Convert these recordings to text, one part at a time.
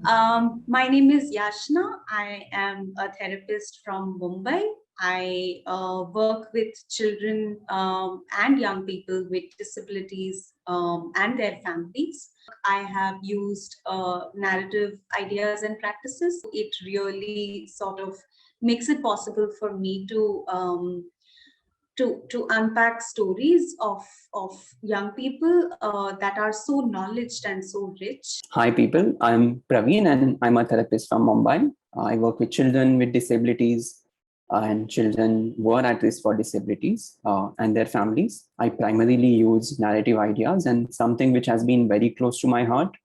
My name is Yashna. I am a therapist from Mumbai. I work with children and young people with disabilities and their families. I have used narrative ideas and practices. It really sort of makes it possible for me to unpack stories of young people that are so knowledged and so rich. Hi, people. I'm Praveen and I'm a therapist from Mumbai. I work with children with disabilities and children who are at risk for disabilities and their families. I primarily use narrative ideas and something which has been very close to my heart.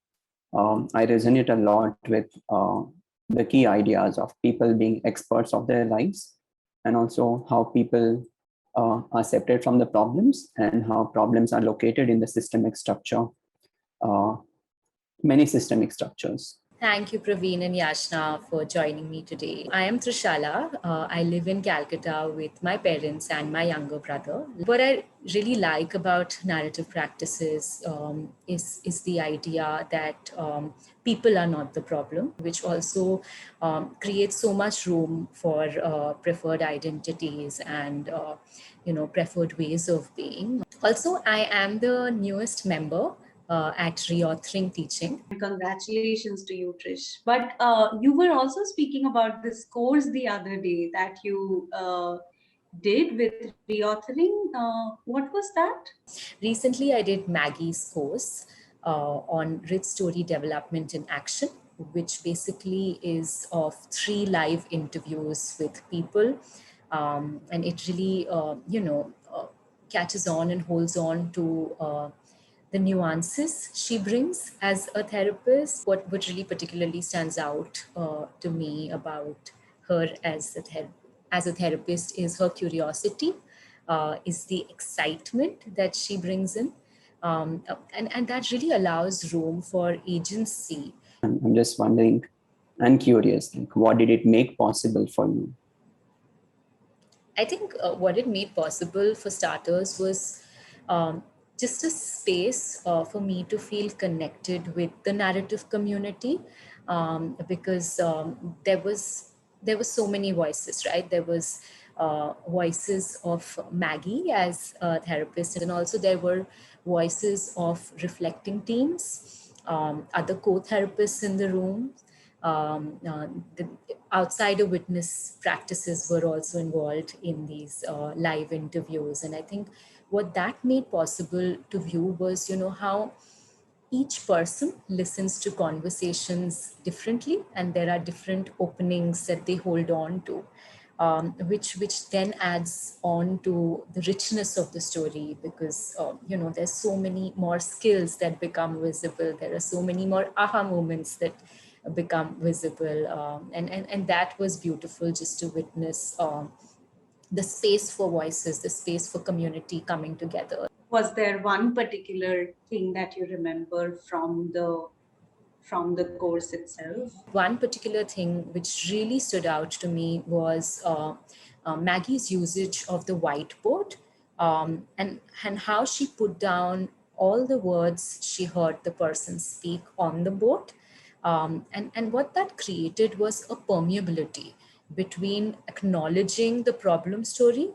I resonate a lot with the key ideas of people being experts of their lives and also how people are separate from the problems and how problems are located in the systemic structure. Many systemic structures. Thank you, Praveen and Yashna, for joining me today. I am Trishala. I live in Calcutta with my parents and my younger brother. What I really like about narrative practices is the idea that people are not the problem, which also creates so much room for preferred identities and preferred ways of being. Also, I am the newest member at reauthoring teaching. Congratulations to you, Trish. But you were also speaking about this course the other day that you did with reauthoring. What was that? Recently, I did Maggie's course on rich story development in action, which basically is of 3 live interviews with people. And it really, catches on and holds on to the nuances she brings as a therapist. What really particularly stands out to me about her as a therapist is her curiosity, is the excitement that she brings in. And that really allows room for agency. I'm just wondering and curious, like, what did it make possible for you? I think what it made possible for starters was just a space for me to feel connected with the narrative community, because there were so many voices, right? There was voices of Maggie as a therapist, and also there were voices of reflecting teams, other co-therapists in the room. The outsider witness practices were also involved in these live interviews. And I think what that made possible to view was, how each person listens to conversations differently, and there are different openings that they hold on to, which then adds on to the richness of the story, because there's so many more skills that become visible. There are so many more aha moments that become visible, and that was beautiful, just to witness the space for voices, the space for community coming together. Was there one particular thing that you remember from the course itself? One particular thing which really stood out to me was Maggie's usage of the whiteboard, and how she put down all the words she heard the person speak on the board. And what that created was a permeability between acknowledging the problem story,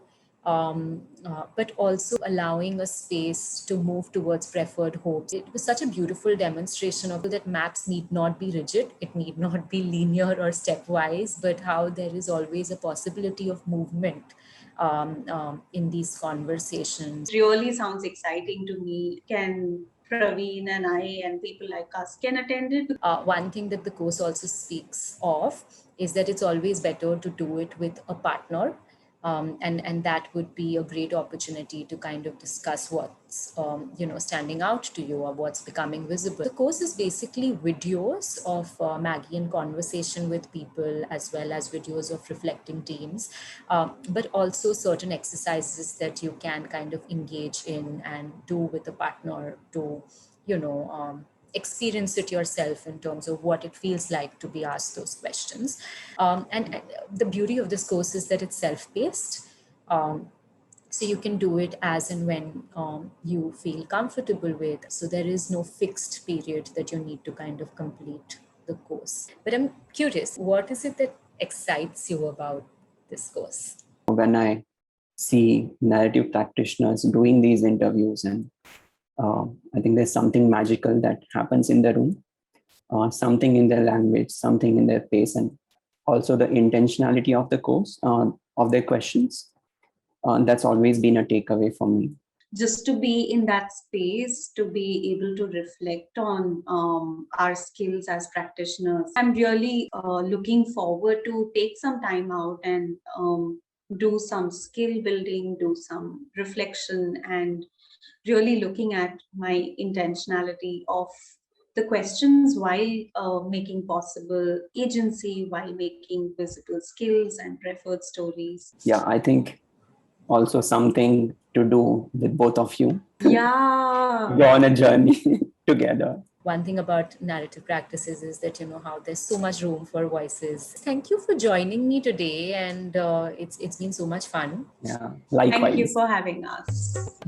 but also allowing a space to move towards preferred hopes. It was such a beautiful demonstration of that maps need not be rigid, it need not be linear or stepwise, but how there is always a possibility of movement in these conversations. Really sounds exciting to me. Can Praveen and I and people like us can attend it? One thing that the course also speaks of is that it's always better to do it with a partner. And that would be a great opportunity to kind of discuss what's standing out to you or what's becoming visible. The course is basically videos of Maggie in conversation with people, as well as videos of reflecting teams, but also certain exercises that you can kind of engage in and do with a partner to experience it yourself in terms of what it feels like to be asked those questions. And the beauty of this course is that it's self-paced. So you can do it as and when you feel comfortable with. So there is no fixed period that you need to kind of complete. the course. But I'm curious, what is it that excites you about this course? When I see narrative practitioners doing these interviews, and I think there's something magical that happens in the room, something in their language, something in their pace, and also the intentionality of the course, of their questions. That's always been a takeaway for me. Just to be in that space, to be able to reflect on our skills as practitioners. I'm really looking forward to take some time out and do some skill building, do some reflection, and really looking at my intentionality of the questions while making possible agency, while making visible skills and preferred stories. Yeah, I think also something to do with both of you. Yeah. Go on a journey together. One thing about narrative practices is that, how there's so much room for voices. Thank you for joining me today, and it's been so much fun. Yeah, likewise. Thank you for having us.